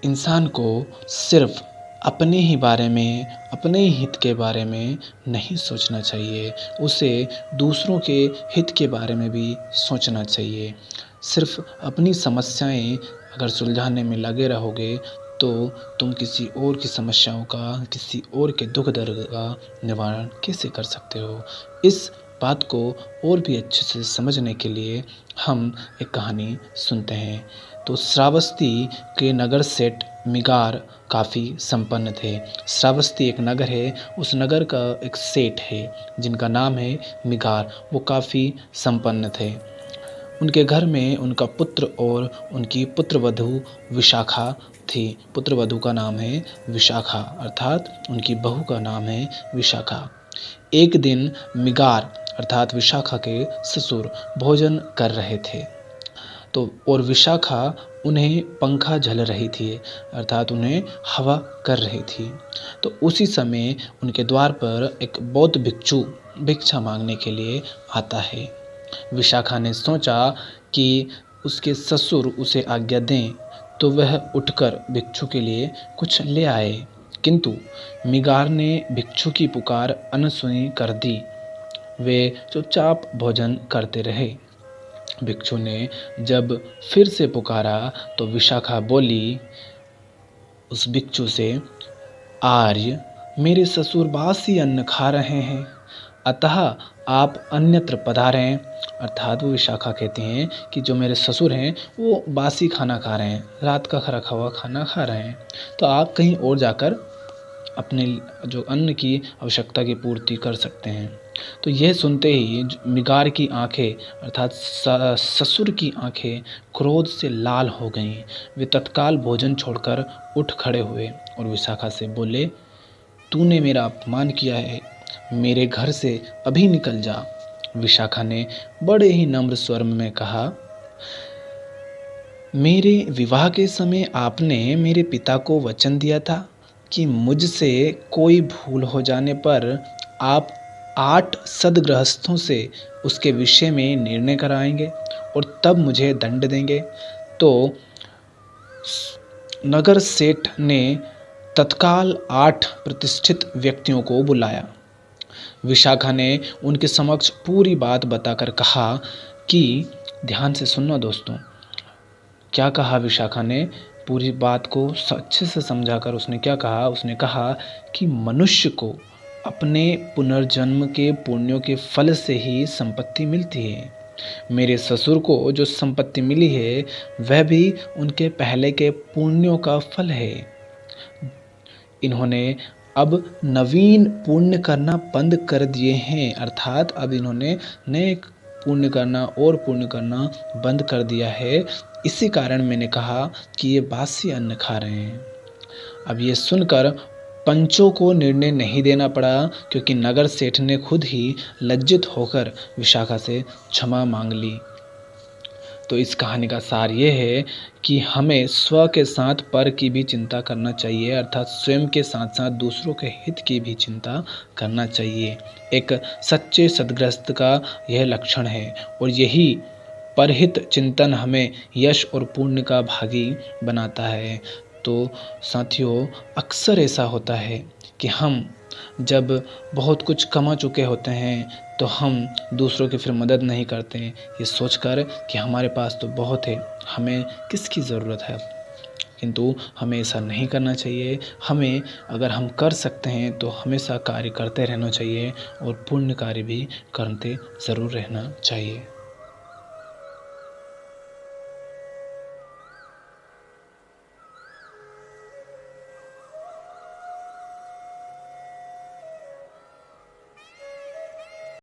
इंसान को सिर्फ अपने ही बारे में, अपने ही हित के बारे में नहीं सोचना चाहिए, उसे दूसरों के हित के बारे में भी सोचना चाहिए। सिर्फ अपनी समस्याएं अगर सुलझाने में लगे रहोगे तो तुम किसी और की समस्याओं का, किसी और के दुख दर्द का निवारण कैसे कर सकते हो। इस बात को और भी अच्छे से समझने के लिए हम एक कहानी सुनते हैं। तो श्रावस्ती के नगर सेठ मिगार काफ़ी संपन्न थे। श्रावस्ती एक नगर है, उस नगर का एक सेठ है जिनका नाम है मिगार। वो काफ़ी संपन्न थे। उनके घर में उनका पुत्र और उनकी पुत्रवधू विशाखा थी। पुत्रवधू का नाम है विशाखा, अर्थात उनकी बहू का नाम है विशाखा। एक दिन मिगार अर्थात विशाखा के ससुर भोजन कर रहे थे तो और विशाखा उन्हें पंखा झल रही थी, अर्थात उन्हें हवा कर रही थी। तो उसी समय उनके द्वार पर एक बौद्ध भिक्षु भिक्षा मांगने के लिए आता है। विशाखा ने सोचा कि उसके ससुर उसे आज्ञा दें तो वह उठकर भिक्षु के लिए कुछ ले आए, किंतु मिगार ने भिक्षु की पुकार अनसुनी कर दी। वे चुपचाप भोजन करते रहे। भिक्षु ने जब फिर से पुकारा तो विशाखा बोली उस भिक्षु से, आर्य, मेरे ससुर बासी अन्न खा रहे हैं, अतः आप अन्यत्र पधारें। अर्थात वो विशाखा कहती हैं कि जो मेरे ससुर हैं वो बासी खाना खा रहे हैं, रात का रखा हुआ खाना खा रहे हैं, तो आप कहीं और जाकर अपने जो अन्न की आवश्यकता की पूर्ति कर सकते हैं। तो यह सुनते ही मिगार की आंखें अर्थात ससुर की आंखें क्रोध से लाल हो गईं। वे तत्काल भोजन छोड़कर उठ खड़े हुए और विशाखा से बोले, तूने मेरा अपमान किया है, मेरे घर से अभी निकल जा। विशाखा ने बड़े ही नम्र स्वर में कहा, मेरे विवाह के समय आपने मेरे पिता को वचन दिया था कि मुझसे कोई भूल हो जाने पर आप 8 सद्गृहस्थों से उसके विषय में निर्णय कराएंगे और तब मुझे दंड देंगे। तो नगर सेठ ने तत्काल 8 प्रतिष्ठित व्यक्तियों को बुलाया। विशाखा ने उनके समक्ष पूरी बात बताकर कहा कि ध्यान से सुनना दोस्तों, क्या कहा विशाखा ने, पूरी बात को अच्छे से समझाकर उसने क्या कहा, उसने कहा कि मनुष्य को अपने पुनर्जन्म के पुण्यों के फल से ही संपत्ति मिलती है। मेरे ससुर को जो संपत्ति मिली है वह भी उनके पहले के पुण्यों का फल है। इन्होंने अब नवीन पुण्य करना बंद कर दिए हैं, अर्थात अब इन्होंने नए पुण्य करना और पुण्य करना बंद कर दिया है। इसी कारण मैंने कहा कि ये बासी अन्न खा रहे हैं। अब ये सुनकर पंचों को निर्णय नहीं देना पड़ा, क्योंकि नगर सेठ ने खुद ही लज्जित होकर विशाखा से क्षमा मांग ली। तो इस कहानी का सार ये है कि हमें स्व के साथ पर की भी चिंता करना चाहिए, अर्थात स्वयं के साथ साथ दूसरों के हित की भी चिंता करना चाहिए। एक सच्चे सद्गृहस्थ का यह लक्षण है और यही परहित चिंतन हमें यश और पुण्य का भागी बनाता है। तो साथियों, अक्सर ऐसा होता है कि हम जब बहुत कुछ कमा चुके होते हैं तो हम दूसरों की फिर मदद नहीं करते हैं, ये सोचकर कि हमारे पास तो बहुत है, हमें किसकी ज़रूरत है। किंतु हमें ऐसा नहीं करना चाहिए। हमें अगर हम कर सकते हैं तो हमेशा कार्य करते रहना चाहिए और पुण्य कार्य भी करते ज़रूर रहना चाहिए।